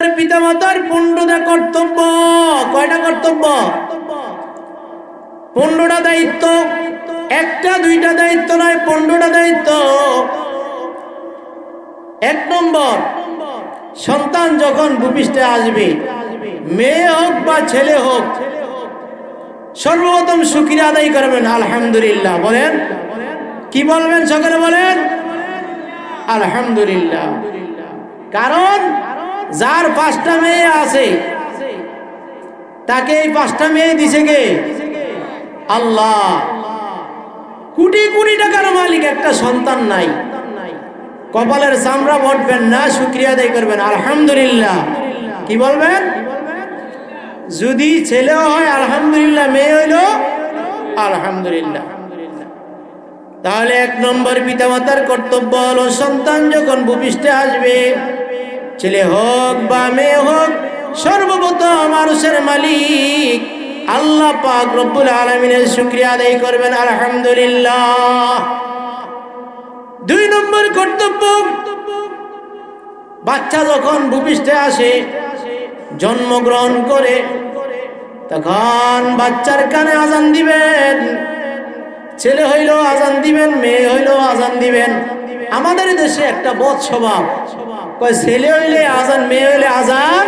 পিতামাতার 15টা কর্তব্য। কয়টা কর্তব্য? 15টা দায়িত্ব। একটা দুইটা দায়িত্ব নয়, 15টা দায়িত্ব। 1 নম্বর, সন্তান যখন ভূপৃষ্ঠে আসবে, মেয়ে হোক বা ছেলে হোক, সর্বপ্রথম শুকরিয়া আদায় করবেন আলহামদুলিল্লাহ। বলেন, কি বলবেন? সকলে বলেন আলহামদুলিল্লাহ। কারণ যার 5টা মেয়ে আছে, তাকে এই 5টা মেয়ে দিছে কে? আল্লাহ। কোটি কোটি টাকার মালিক, একটা সন্তান নাই। কপালের চামড়া বটবেন না, শুকরিয়া আদায় করবেন আলহামদুলিল্লাহ। কি বলবেন? যদি ছেলেও হয় আলহামদুলিল্লাহ, মেয়ে হইল আলহামদুলিল্লাহ। তাহলে 1 নম্বর পিতামাতার কর্তব্য হলো, সন্তান যখন ভূপৃষ্ঠে আসবে, ছেলে হোক বা মেয়ে হোক, সর্বপ্রথম মানুষের মালিক আল্লাহ পাক রব্বুল আলামিনের শুকরিয়া আদায় করবেন আলহামদুলিল্লাহ। 2 নম্বর কর্তব্য, বাচ্চা যখন ভূপৃষ্ঠে আসে, জন্মগ্রহণ করে, তখন বাচ্চার কানে আজান দিবেন। ছেলে হইল আজান দিবেন, মেয়ে হইল আজান দিবেন। আমাদের দেশে একটা বদ স্বভাব, কয় ছেলে হইলে আজান, মেয়ে হইলে আজান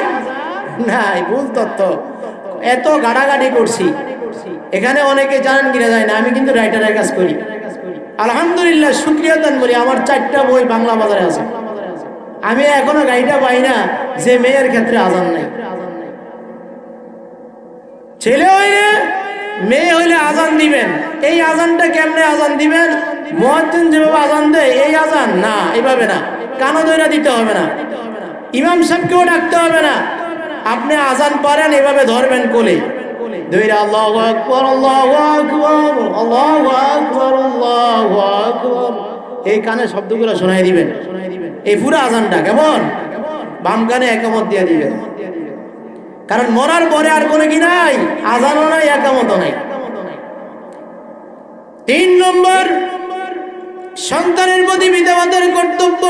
নাই। ভুল তত্ত্ব। এত গাড়াগাড়ি করছি, এখানে অনেকে জানেন কিনা যায় না, আমি কিন্তু রাইটারের কাজ করি আলহামদুলিল্লাহ। শুকরিয়া দান বলি, আমার 4টা বই বাংলা বাজারে আছে। আমি এখনো গাড়িটা পাই না যে মেয়ের ক্ষেত্রে আজান নাই। ছেলে হইলে মেয়ে হইলে আজান দিবেন। এই আজানটা কেমনে আজান দিবেন? মুয়াজ্জিন যেভাবে আজান দেয় এই আজান না, এইভাবে না, কানো ধইরা দিতে হবে না, ইমাম সাহেবকেও ডাকতে হবে না। আপনি আজান পারেন, এভাবে ধরবেন কোলে ধইরা, আল্লাহু আকবার আল্লাহু আকবার আল্লাহু আকবার আল্লাহু আকবার, এই কানে শব্দগুলো শোনাই দিবেন। এই পুরো আজানটা কেমন? বাম কানে একামত দিয়ে দিবেন। কারণ মরার পরে আর কোনো কি নাই, আজানও নাই, একামতও নাই। 3 নম্বর, সন্তানের প্রতি পিতামাতার কর্তব্য,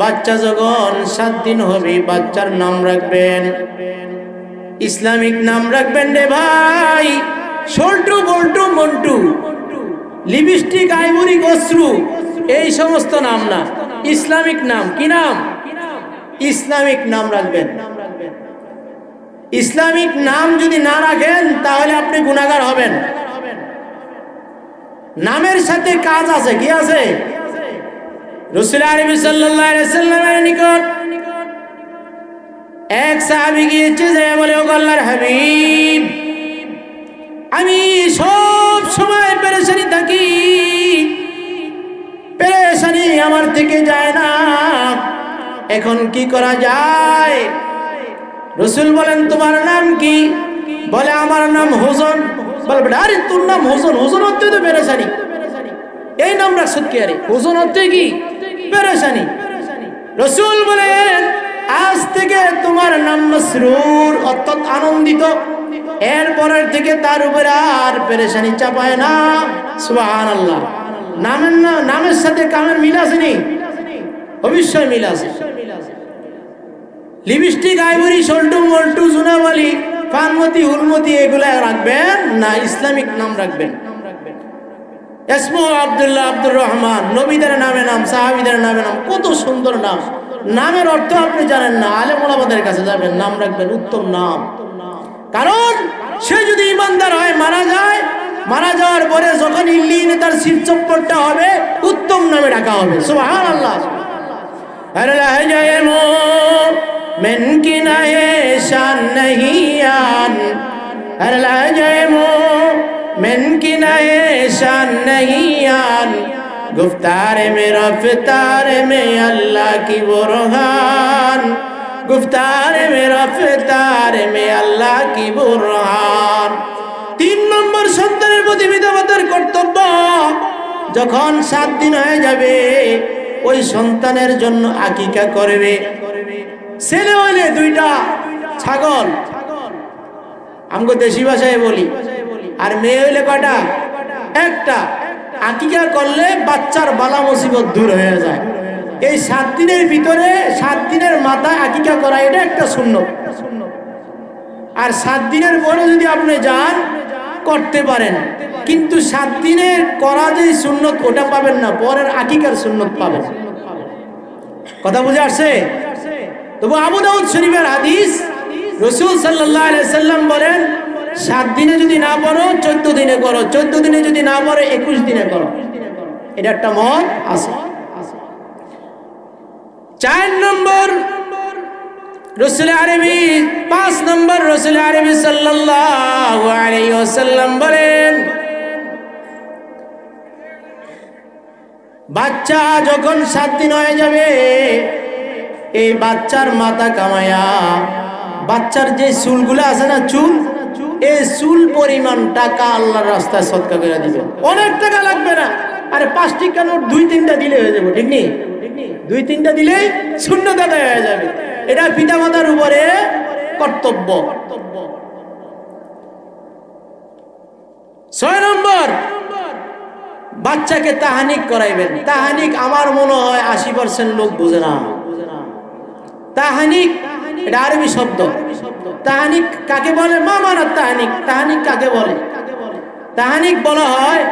বাচ্চা যখন 7 দিন হবে, বাচ্চার নাম রাখবেন, ইসলামিক নাম রাখবেন রে ভাই। সল্টু, বল্টু, মন্টু, লিপস্টিক, আইভরি, অশ্রু, এই সমস্ত নাম না, ইসলামিক নাম। কি নাম? ইসলামিক নাম রাখবেন। ইসলামিক নাম যদি না রাখেন তাহলে আপনি গুনাহগার হবেন। নামের সাথে কাজ আছে। কি আছে? রাসূল আরবি সাল্লাল্লাহু আলাইহি সাল্লামের নিকট এক সাহাবী গিয়েছে, যে বলে, ও আল্লাহর হাবিব, আমি সব সময় পেরেশানি থাকি, পেরেশানি আমার থেকে যায় না, এখন কি করা যায়? রাসূল বলেন, তোমার নাম কি? বলে, আমার নাম হুজন। বলে, আরে তোর নাম হুজন? হুজন অর্থ তো পেরেশানি। এই নাম রাখছ কি? আরে হুজন অর্থ কি? পেরেশানি। রাসূল বলেন, আজ থেকে তোমার নাম মাসরুর, অর্থাৎ আনন্দিত। এরপরের থেকে তার উপরে আর পেরেশানি চাপায় না। সুবহানাল্লাহ। নামের সাথে কামের মিল আছে নি? অবশ্যই মিল আছে। লিপস্টিক, আইভরি, সল্টু, মল্টু, জুনাবালি, পানমতি, হুলমতি, এগুলা রাখবেন না, ইসলামিক নাম রাখবেন। ইসমু আব্দুল্লাহ, আব্দুর রহমান, নবীদের নামে নাম, সাহাবীদের নামে নাম, কত সুন্দর নাম। নামের অর্থ আপনি জানেন না, আলেম ওলামাদের কাছে যাবেন, নাম রাখবেন উত্তম নাম। কারণ সে যদি ইমানদার হয়, মারা যায়, মারা যাওয়ার পরে যখন ইল্লিনে তার শিরচপ্পরটা হবে, উত্তম নামে ডাকা হবে। সুবহানাল্লাহ। হর লহজায়ে মোমেন কি নায়ে শান नहीं आन, हर लहजाए मोमेन की नए शान नहीं आन, गुफ्तार में रफ्तार में अल्लाह की बुरहान, गुफ्तार में रफ्तार में अल्लाह की बुरहान। 3 নম্বর, সন্তানের প্রতি পিতামাতার কর্তব্য, যখন 7 দিন হয়ে যাবে, ওই সন্তানের জন্য আকিকা করবে। ছেলে হইলে 2টা ছাগল, আমগো দেশি ভাষায় বলি, আর মেয়ে হইলে কয়টা? 1টা। আকিকা করলে বাচ্চার বালা মুসিবত দূর হয়ে যায়। এই 7 দিনের ভিতরে 7 দিনের মাথায় আকিকা করা এটা একটা সুন্নত। আর 7 দিনের পরে যদি আপনি যান করতে পারেন, কিন্তু 7 দিনের করা যে সুন্নত ওটা পাবেন না, পরের আকিকার সুন্নত পাবেন। কথা বুঝে আসছে? তবু আবু দাউদ শরীফের হাদিস, রাসূল সাল্লাল্লাহু আলাইহি সাল্লাম বলেন 7 দিনে যদি না পড়ো 14 দিনে করো, 14 দিনে যদি না পড়ো 21 দিনে করো। এটা একটা মত আছে। 4 নম্বর রাসূল আরবি, 5 নম্বর রাসূল আরবি সাল্লাল্লাহু আলাইহি ওয়াসাল্লাম বলেন বাচ্চা যখন 7 দিন হয়ে যাবে, এই বাচ্চার মাথা কামায়া বাচ্চার যে চুলগুলো আছে না, চুল, এই চুল পরিমাণ টাকা আল্লাহর রাস্তায় সদকা করে দিবে। অনেক টাকা লাগবে না, আরে 5 টাকা নোট 2-3টা দিলে হয়ে যাবে, ঠিক নেই? 2-3টা দিলেই সুন্নত আদায় হয়ে যাবে। এটা পিতামাতার উপরে কর্তব্য। 6 নম্বর বাচ্চাকে তাহানিক করাইবেন। তাহানিক আমার মনে হয় 80% লোক বোঝে না। তাহানিক এটা আরবি শব্দ। তাহানিক কাকে বলে? মামানা তাহানিক। তাহানিক কাকে বলে? তাহানিক বলা হয়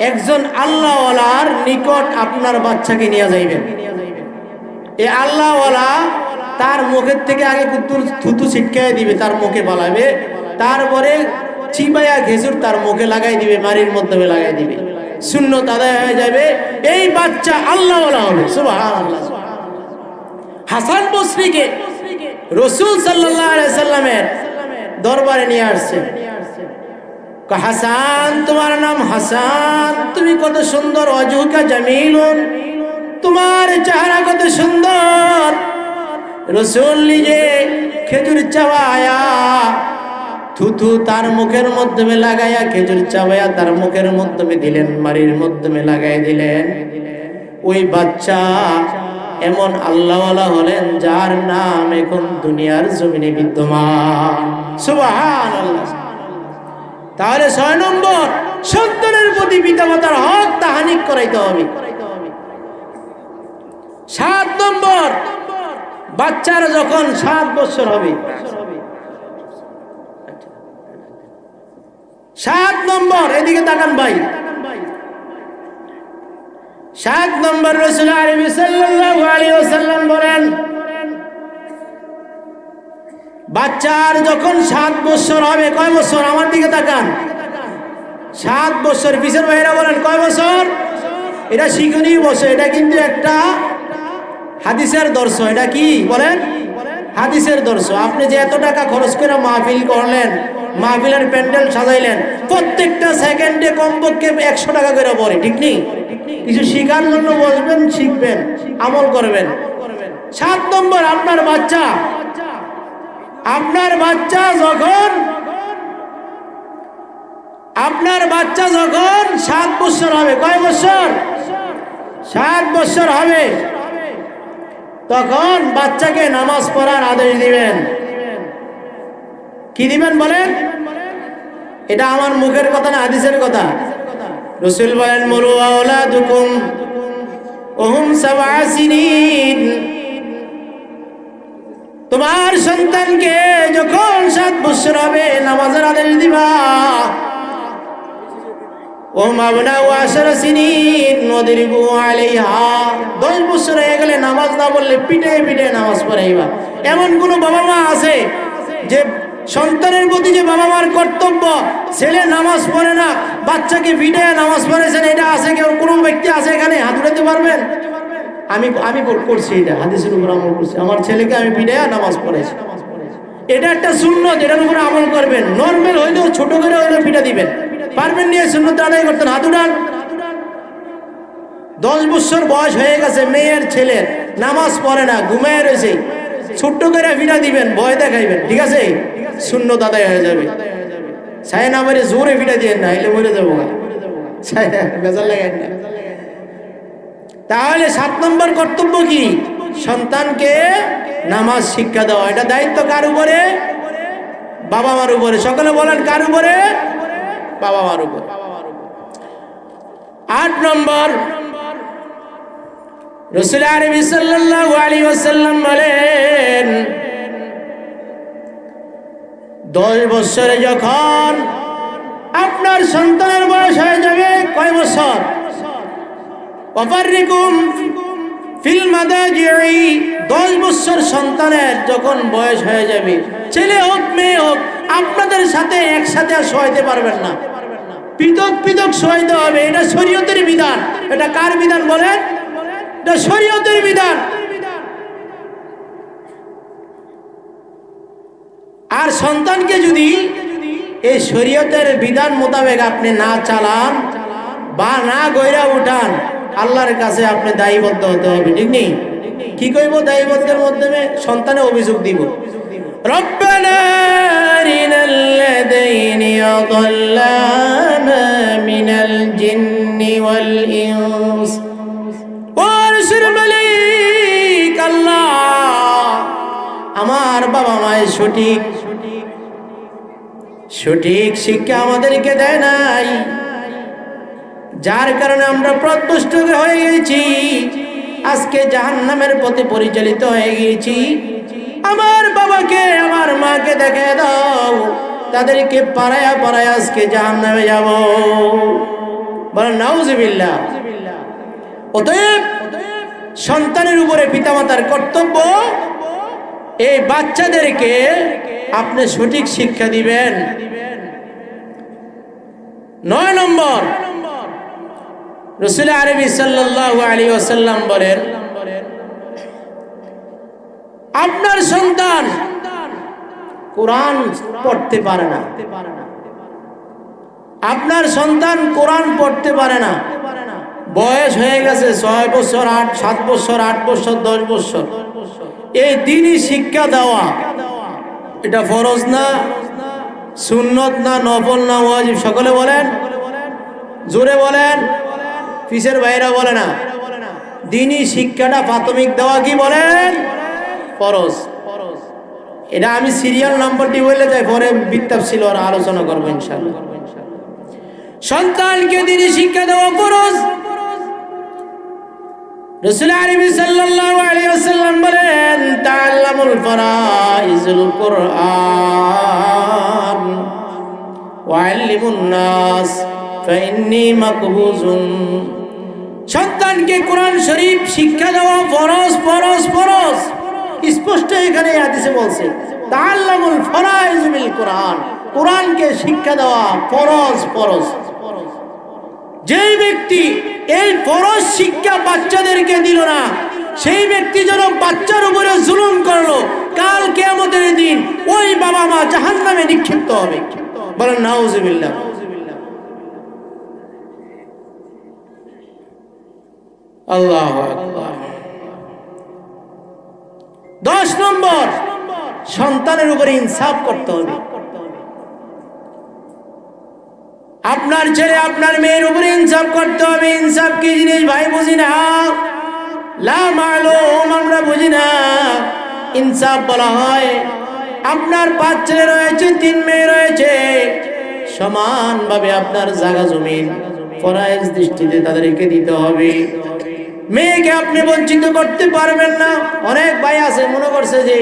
একজন আল্লাহওয়ালার নিকট আপনার বাচ্চাকে নিয়ে যাইবেন। এই আল্লাহওয়ালা তার মুখের থেকে আগে থুতু ছিটকাই দিবে, তার মুখে বলাবে, তারপরে চিবাইয়া খেজুর তার মুখে লাগাই দিবে, মারির মাধ্যমে লাগাই দিবে, সুন্নত আদায় হয়ে যাবে। এই বাচ্চা আল্লাহওয়ালা হবে। সুবহানাল্লাহ। হাসান বসরিকে রাসূল সাল্লাল্লাহু আলাইহি সাল্লামের দরবারে নিয়ে আসছে। হাসান, তোমার নাম হাসান, তুমি কত সুন্দর, ওয়াজহুকা জামিলুন, তোমার চেহারা কত সুন্দর। রাসূল নিজে খেজুর চাবায়া থুতু তার মুখের মাধ্যমে লাগাইয়া, খেজুর চাবায়া তার মুখের মাধ্যমে দিলেন, মারির মাধ্যমে লাগাই দিলেন। ওই বাচ্চা এমন আল্লাহওয়ালা হলেন যার নাম এখন দুনিয়ার জমিনে বিদ্যমান। সুবহানাল্লাহ। তাহলে 6 নম্বর সন্তানের প্রতি পিতামাতার হক তাহানিক করাইতে হবে। 7 নম্বর বাচ্চার যখন 7 বছর হবে, 7 নম্বর এদিকে তাকান ভাই, 7 নম্বর রাসূল আরবি সাল্লাল্লাহু আলাইহি ওয়াসাল্লাম বলেন বাচ্চার যখন 7 বছর হবে, কয় বছর? আমার দিকে তাকান, 7 বছর। পিছের ভাইরা বলেন কয় বছর? এটা শিক্ষণীয় বছর, এটা কিন্তু একটা হাদিসের দর্শ। এটা কি বলেন? হাদিসের দর্শ। আপনি যে এত টাকা খরচ করে মাহফিল করলেন, মাহফিলের প্যান্ডেল সাজাইলেন, প্রত্যেকটা সেকেন্ডে কমপক্ষে 100 টাকা করে পড়ে, ঠিক নেই? কিছু শিখার জন্য বসবেন, শিখবেন, আমল করবেন। 7 নম্বর আপনার বাচ্চা যখন 7 বছর হবে, কয় বছর? 7 বছর হবে, তখন বাচ্চাকে নামাজ পড়ার আদেশ দিবেন। কি দিবেন বলেন? এটা আমার মুখের কথা না, হাদিসের কথা। রাসূল বলেন মুরু আওলাদুকুম ওহুম 7 সিনিন, তোমার সন্তানকে যখন 7 বছর হবে নামাজের আদেশ দিবা। ওহুম আবনাউ 10 সিনিন ওয়াদরিবু আলাইহা, 10 বছর হয়ে গেলে নামাজ না পড়লে পিটে পিটে নামাজ পড়াইবা। এমন কোন বাবা মা আছে যে সন্তানের প্রতি যে বাবা মার কর্তব্য, ছেলে নামাজ পড়ে না বাচ্চাকে পিটে নামাজ পড়েছেন, এটা আছে কেউ? কোনো ব্যক্তি আছে এখানে? হাত উঠাতে পারবেন? আমি করছি, এটা হাদিসের উপর আমল করছি, আমার ছেলেকে আমি পিটে নামাজ পড়েছি। এটা একটা সুন্নত, এটার উপর আমল করবেন। নরমাল হইলেও ছোট করে হইলেও পিটা দিবেন, পারবেন নিয়ে সুন্নত আদায় করতেন। হাত উঠান। 10 বছর বয়স হয়ে গেছে মেয়ের ছেলের, নামাজ পড়ে না, ঘুমায় রয়েছে, ছোট্ট করে পিটা দিবেন, ভয় দেখাইবেন, ঠিক আছে? সুন্নত আদায় হয়ে যাবে। ছায় না মেরে জোরে পিটা দিয়ে না, এলে মরে যাবো, বেজার লাগাই না। তাহলে 7 নম্বর কর্তব্য কি? সন্তানকে নামাজ শিক্ষা দেওয়া। এটা দায়িত্ব কার উপরে? বাবা মার উপরে। সকলে বলেন কার উপরে? বাবা মার উপরে। 8 নম্বর রাসূল আরবি সাল্লাল্লাহু আলাইহি ওয়াসাল্লাম বলেন 10 বছরে যখন আপনার সন্তানের বয়স হয়ে যাবে, কয় বছর? ওয়াফাররিকুম ফিল মাদাজি'i, 10 বছর সন্তানের যখন বয়স হয়ে যাবে, ছেলে হোক মেয়ে হোক, আপনাদের সাথে একসাথে আর শোয়াইতে পারবেন না, পৃথক পৃথক শোয়াইতে হবে। এটা শরীয়তের বিধান। এটা কার বিধান বলেন? এটা শরীয়তের বিধান। আর সন্তানকে যদি এই শরীয়তের বিধান মোতাবেক আপনি না চালান বা না গইরা উঠান, আল্লাহর কাছে আপনি দায়বদ্ধ হতে হবে, ঠিক নেই? কি কইব? দায়বদ্ধের মাধ্যমে সন্তানে অভিযোগ দিব, রব্বানা আরিনাল লাযাইনি আযাল্লানা মিনাল জিন্নি ওয়াল ইনস ওয়ারসুল মালিক। আল্লাহ, আমার বাবা মায়ের সঠিক শিক্ষা আমাদেরকে দেয় নাই, যার কারণে আমরা পথভ্রষ্ট হয়ে গেছি, আজকে জাহান্নামের পথে পরিচালিত হয়ে গেছি। আমার বাবাকে আমার মাকে দেখে দাও, তাদেরকে পাড়ায়া পাড়ায়া আজকে জাহান্নামে যাব। বলেন নাউজুবিল্লাহ। অতএব সন্তানের উপরে পিতামাতার কর্তব্য, এই বাচ্চাদেরকে আপনি সঠিক শিক্ষা দিবেন। 9 নম্বর, রাসূল আরবি সাল্লাল্লাহু আলাইহি ওয়াসাল্লাম বলেন, আপনার সন্তান কোরআন পড়তে পারে না, আপনার সন্তান কোরআন পড়তে পারে না, বয়স হয়ে গেছে 6 বছর, 7 বছর, 8 বছর, 10 বছর, এই দ্বীনি শিক্ষা দেওয়া এটা ফরজ না, সুন্নত না, নফল না, ওয়াজিব? সকলে বলেন, জোরে বলেন, পিছের বাইরা বলে না। দ্বীনি শিক্ষাটা প্রাথমিক দেওয়া কি বলেন? ফরজ। এটা আমি সিরিয়াল নাম্বারটি বলে যাই, পরে বিত্তাফসিল আর আলোচনা করবো ইনশাআল্লাহ। সন্তানকে দ্বীনি শিক্ষা দেওয়া ফরজ। রাসূল আরবি সাল্লাল্লাহু আলাইহি ওয়াসাল্লাম বলেন, তাআল্লামুল ফারাইজুল কুরআন ওয়া আল্লিমুন নাস ফাইন্নী মাকবুজুন। সন্তানকে কোরআন শরীফ শিক্ষা দেওয়া ফরজ, ফরজ, ফরজ। স্পষ্ট এখানে হাদিসে বলছে, তাআল্লামুল ফারাইজুল কুরআন, কোরআনকে শিক্ষা দেওয়া ফরজ, ফরজ। যেই ব্যক্তি এই ফরজ শিক্ষা বাচ্চাদেরকে দিল না, সেই ব্যক্তি যেন বাচ্চার উপরে জুলুম করলো, কাল কিয়ামতের দিন ওই বাবা মা জাহান্নামে নিক্ষিপ্ত হবে। বলেন নাউজুবিল্লাহ। আল্লাহু আকবার। 10 নম্বর, সন্তানের উপরে ইনসাফ করতে হবে। আপনার ছেলে আপনার মেয়ের উপরে ইনসাফ করতে হবে। ইনসাফ কি জিনিস ভাই বুঝি না, লা মালুম, আমরা বুঝি না। ইনসাফ বলা হয় আপনার 5 ছেলে রয়েছে, 3 মেয়ে রয়েছে, সমানভাবে আপনার জায়গা জমিন ফরজ দৃষ্টিতে তাদেরকে দিতে হবে। মেয়েকে আপনি বঞ্চিত করতে পারবেন না। অনেক ভাই আছে মনে করছে যে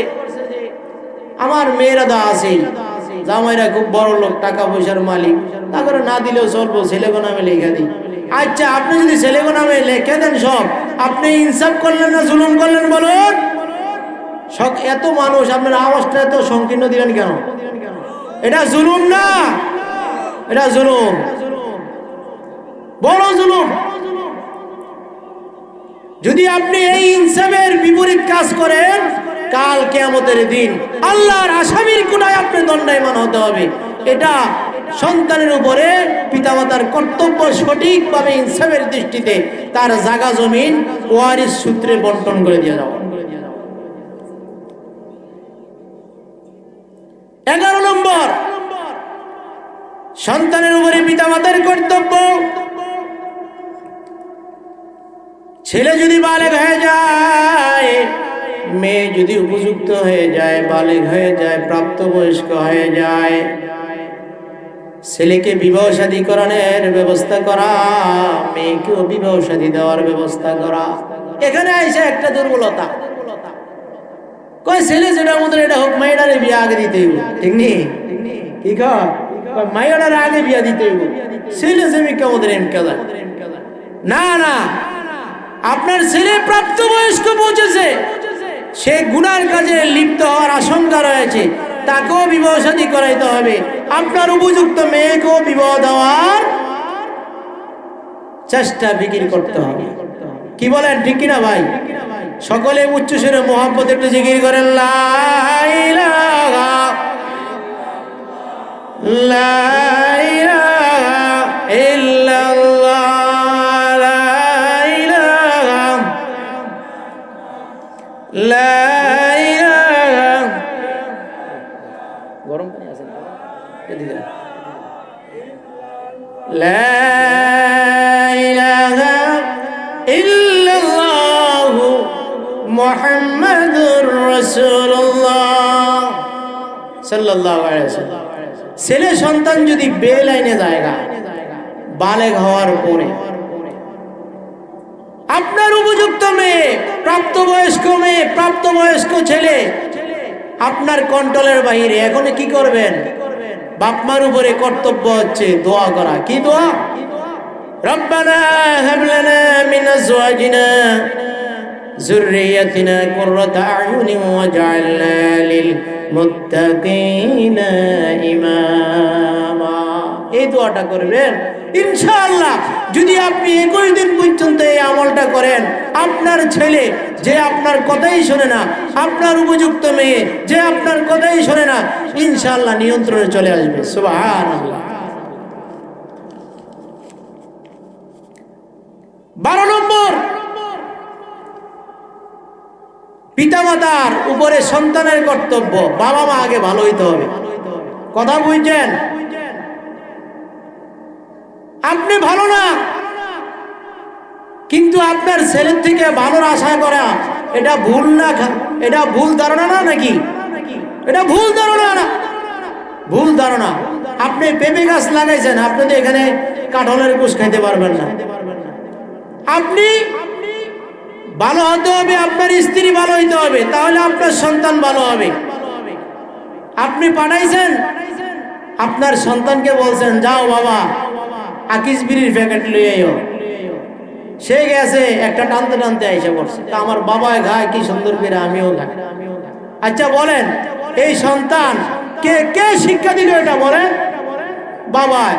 আমার মেয়েরা তো আছেই, জামাইরা খুব বড় লোক, টাকা পয়সার মালিক, তারপরে না দিলেও চলবো, ছেলেগো নামে লেখা দিই। আচ্ছা, আপনি যদি ছেলেগো নামে লিখে দেন সব, আপনি ইনসাফ করলেন না জুলুম করলেন? বলুন। এত মানুষ, আপনার আওয়াজটা এত সংকীর্ণ দিলেন কেন? এটা জুলুম না, এটা জুলুম, বড় জুলুম। যদি আপনি এই ইনসাফের বিপরীত কাজ করেন, কাল কিয়ামতের দিন আল্লাহর আসামির কোনায় আপনি দণ্ডায়মান হতে হবে। এটা সন্তানের উপরে পিতামাতার কর্তব্য, সঠিকভাবে ইনসাফের দৃষ্টিতে তার জায়গা জমিন ওয়ারিস সূত্রে বন্টন করে দিয়ে যাওয়া। 11 নম্বর, সন্তানের উপরে পিতামাতার কর্তব্য, ছেলে যদি বালেগ হয়ে যায়, মেয়ে যদি উপযুক্ত হয়ে যায়, বালেগ হয়ে যায়, প্রাপ্তবয়স্ক হয়ে যায়, ছেলেকে বিবাহ শাদী করানোর ব্যবস্থা করা, মেয়েকেও বিবাহ শাদী দেওয়ার ব্যবস্থা করা। এখানে আইসা একটা দুর্বলতা, কয় ছেলে যেটার মতন এটা হোক, মাইয়াটারে বিয়া আগে দিতে হইব, ঠিক নেই? কি কয় মাইয়াটারে আগে বিয়া দিতে হইব, ছেলে জমিকা ওদের এমকা যায় না। না, আপনার ছেলে প্রাপ্তবয়স্ক পৌঁছেছে, সে গুনার কাজে লিপ্ত হওয়ার আশঙ্কা রয়েছে, তাকেও বিবাহ শাদী করাইতে হবে। আপনার উপযুক্ত মেয়েকেও বিবাহ দেওয়ার চেষ্টা বিক্রি করতে হবে। কি বলেন, ঠিক কিনা ভাই? সকলে উচ্চ সুরে মোহাম্মত একটু জিকির করেন, লা ইলাহা লা ইলাহা ইল্লাল্লাহ, লা ইলাহা লা ইলাহা। গরম পানি আছে না? এদিকে লা ইলাহা ইল্লাল্লাহ মুহাম্মাদুর রাসূলুল্লাহ সাল্লাল্লাহু আলাইহি ওয়াসাল্লাম। ছেলে সন্তান যদি বেলাইনে জায়গা বালেগ হওয়ার পরে আপনার উপযুক্ত মেয়ে, প্রাপ্তবয়স্ক মেয়ে, প্রাপ্তবয়স্ক ছেলে আপনার কন্ট্রোলের বাইরে, এখন কি করবেন? বাপমার উপরে কর্তব্য হচ্ছে দোয়া করা। কি দোয়া? রব্বানা হাব লানা মিন আজওয়াজিনা যুররিয়াতিনা কুররাতা আয়ুনিন ওয়াজআলনা লিল মুত্তাকিনা ইমামা। এই দোয়াটা করবেন ইনশাআল্লাহ। যদি আপনি 21 দিন পর্যন্ত এই আমলটা করেন, আপনার ছেলে যে আপনার কথাই শোনে না, আপনার উপযুক্ত মেয়ে যে আপনার কথাই শোনে না, ইনশাআল্লাহ নিয়ন্ত্রণে চলে আসবে। সুবহানাল্লাহ। 12 নম্বর, পিতামাতার উপরে সন্তানের কর্তব্য। বাবা মা আগে ভালো হইতে হবে। কথা বুঝছেন? আপনি ভালো না, কিন্তু আপনার ছেলের থেকে ভালোর আশা করা এটা ভুল না? এটা ভুল ধারণা না নাকি? এটা ভুল ধারণা না, ভুল ধারণা। আপনি পেঁপে গাছ লাগাইছেন, আপনি তো এখানে কাঁঠালের কুশ খাইতে পারবেন না। আপনি ভালো হতে হবে, আপনার স্ত্রী ভালো হইতে হবে, তাহলে আপনার সন্তান ভালো হবে। আপনি পাঠাইছেন, আপনার সন্তানকে বলছেন যাও বাবা আকিস বিড়ির প্যাকেট লইয়ে আইও, সে গেছে একটা টানতে টানতে আইসা পড়ছে, তা আমার বাবায় খায় কি সুন্দর করে, আমিও খাই। আচ্ছা বলেন, এই সন্তান কে কে শিক্ষা দিল এটা? বলেন বাবায়।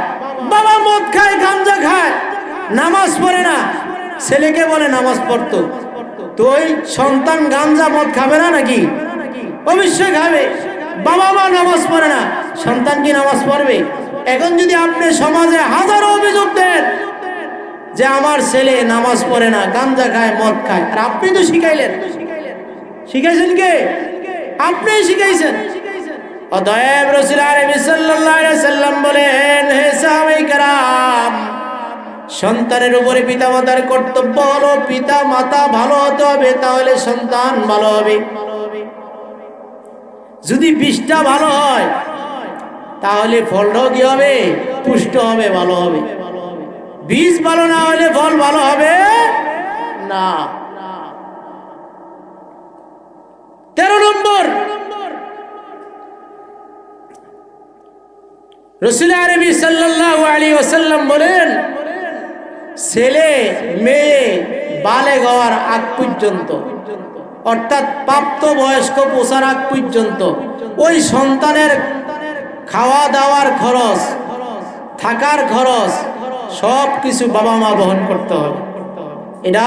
বাবা মদ খায়, গাঞ্জা খায়, নামাজ পড়ে না, ছেলেকে বলে নামাজ পড়তো, তো ওই সন্তান গাঞ্জা মদ খাবে না নাকি? অবশ্যই খাবে। বাবা মা নামাজ পড়ে না, সন্তান কি নামাজ পড়বে? এখন যদি আপনি সমাজে হাজারো অভিযোগ দেন যে আমার ছেলে নামাজ পড়ে না, গাঞ্জা খায়, মদ খায়, আর আপনি তো শিখাইলেন। শিখাইছেন কে? আপনি শিখাইছেন। অতএব রাসূল আরবি সাল্লাল্লাহু আলাইহি সাল্লাম বলেন, হে সাহাবায়ে কেরাম, সন্তানের উপরে পিতামাতার কর্তব্য হলো পিতামাতা ভালো হতে হবে, তাহলে সন্তান ভালো হবে। যদি বীজটা ভালো হয় তাহলে ফলটাও কি হবে? পুষ্ট হবে, ভালো হবে। বীজ ভালো না হলে ফল ভালো হবে না। 13 নম্বর, রাসূল আরবি সাল্লাল্লাহু আলাইহি ওয়াসাল্লাম বলেন, ছেলে মেয়ে বালেগ হওয়ার আগ পর্যন্ত, অর্থাৎ প্রাপ্ত বয়স্ক পৌঁছার আগ পর্যন্ত ওই সন্তানের খাওয়া দাওয়ার খরচ, থাকার খরচ সব কিছু বাবা মা বহন করতে হবে। এটা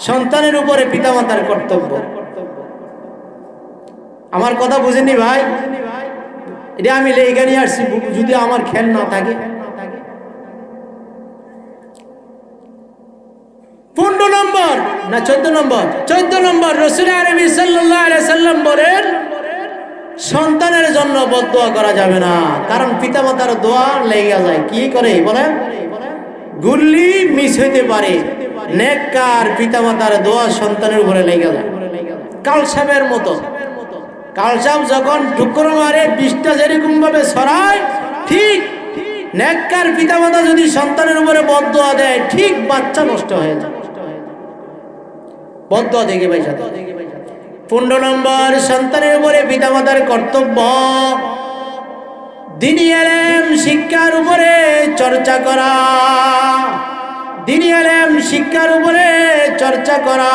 সন্তানের উপরে পিতামাতার কর্তব্য। আমার কথা বুঝেনি ভাই? এটা আমি লেখা নিয়ে আসছি, যদি আমার খেয়াল না থাকে। 15 নম্বর না 14 নম্বর? 14 নম্বর, রাসূল আরবি সাল্লাল্লাহু আলাইহি সাল্লাম বলেন, সন্তানের জন্য বদদোয়া করা যাবে না, কারণ পিতামাতার দোয়া লেগে যায়। কি করে বলেন? গুল্লি মিস হইতে পারে, নেককার পিতামাতার দোয়া সন্তানের উপরে লেগে যায়। কালসাপের মতো, কালসাপ যখন ঠুকর মারে, বিষটা যেরকম ভাবে ছড়ায়, ঠিক নেককার পিতামাতা যদি সন্তানের উপরে বদদোয়া দেয়, ঠিক বাচ্চা নষ্ট হয়ে যায়। বদদোয়া থেকে পয়সা। 15 নম্বর, সন্তানের উপরে পিতামাতার কর্তব্য দ্বীনি ইলম শিক্ষার উপরে চর্চা করা, দ্বীনি ইলম শিক্ষার উপরে চর্চা করা।